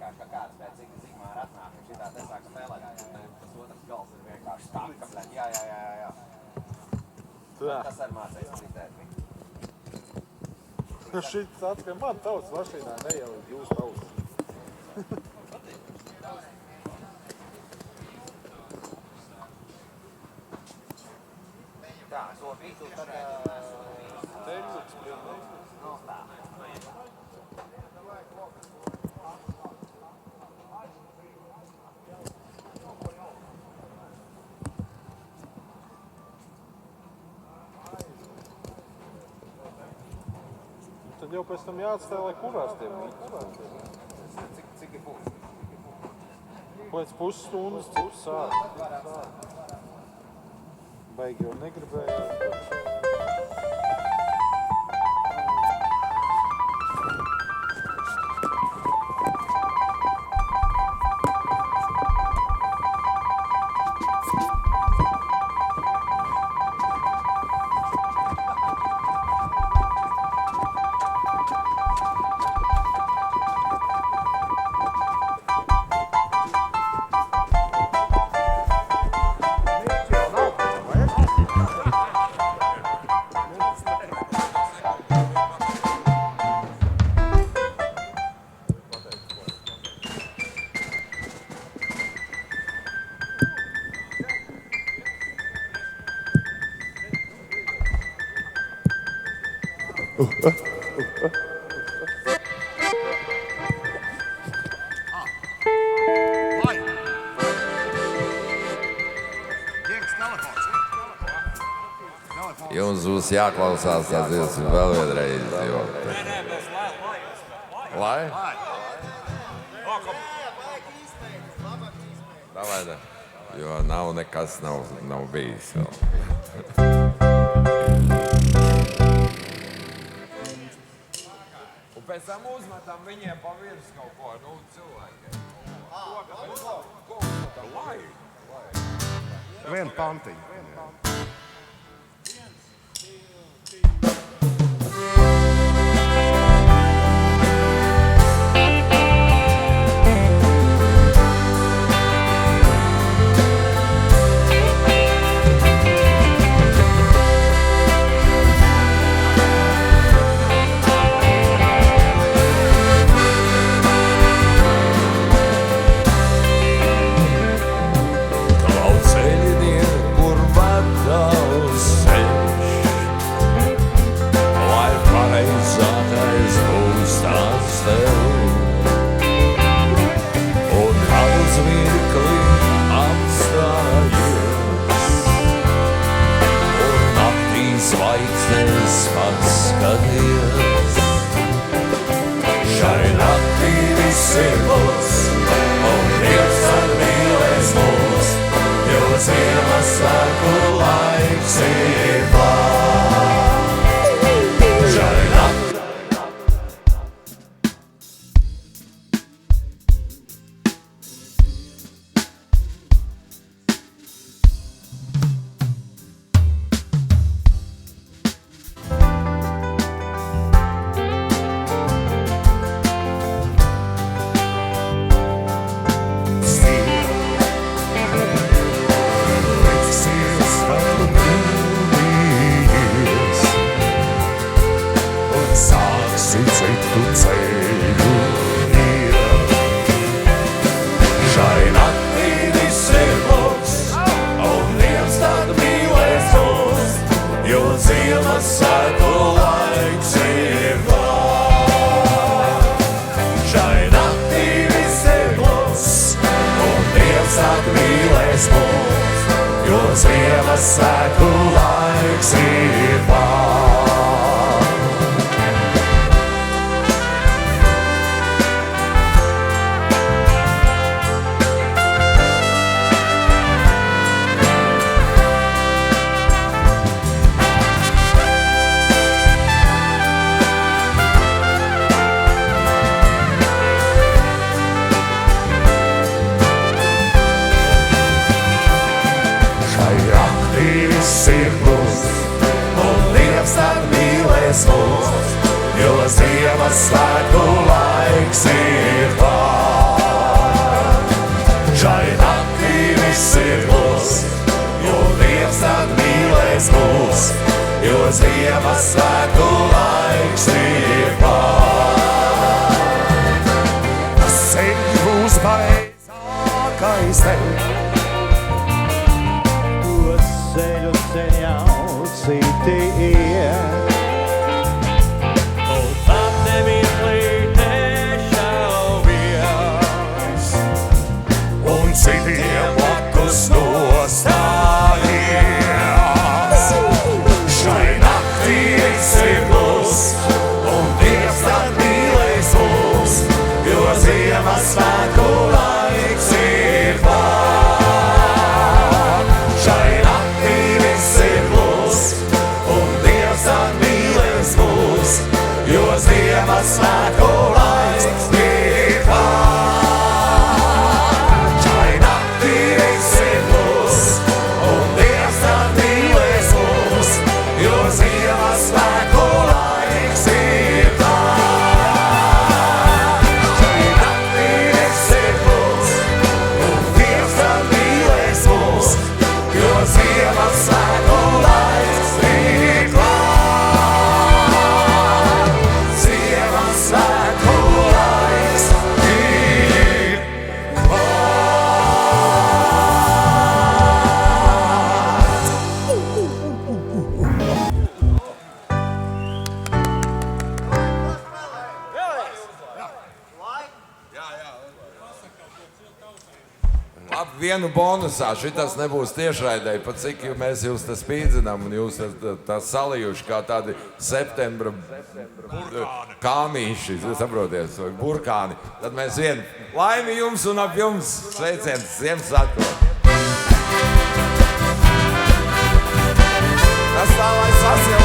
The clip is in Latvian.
vienkārši kā kāds pēc Zigmāra atnāk, un šitā te sāka spēlēt. Tas otrs gals ir vienkārši staka, blēd, jā. Tas arī mācēs citēt. Šits atskan man tautas mašīnā, ne jau jūs tautas. Tā, sopītu, tad... Teļuks, pilnīgi. No, tā. Tad jau pēc tam jāatstāj, lai kurās tiem mītas. Cik ir būs? Pēc pusstundas cik sāk. Baigi jau negribēju. Jums būs jāklausās tās dziesmas vēl vienreiz. Lai? Davai, ne. Jo nav nekas nav bijis vēl. Un pēc tam uzmetam viņiem pa virs kaut ko, cilvēkiem. Ko uzmetam? Lai? Vienu pantiņu. Ziemassvētku laiks ir klāts. jo Ziemassvētku laiks ir klāt. Tas ceļš būs pareizākais tev. To ceļu sen jau citi iet. Un tam nemirklī nešaubies. Un citiem blakus nostājies. Šai naktī esi klus, un Dievs tad mīlēs mūs, jo Ziemassvētku laiks ir klāt. Šai naktī viss ir klus, un Dievs tad mīlēs mūs, jo Ziemassvētku laiks ir klāt. Šai naktī viss ir klus, un Dievs tad mīlēs mūs, jo Ziemassvētku laiks ir klāt. Šai naktī viss ir klus, un Dievs tad mīlēs mūs, jo Ziemassvētku laiks ir klāt. Ziemassvētku laiks ir Labi, vienu bonusā. Šitas nebūs tiešraidēji, pat cik mēs jūs te spīdzinām un jūs tā salījuši kā tādi septembra kāmīši, saproties, vai burkāni. Tad mēs vien laimi jums un ap jums sveiciens Ziemassvētku. Tas tā, lai sasniegtu.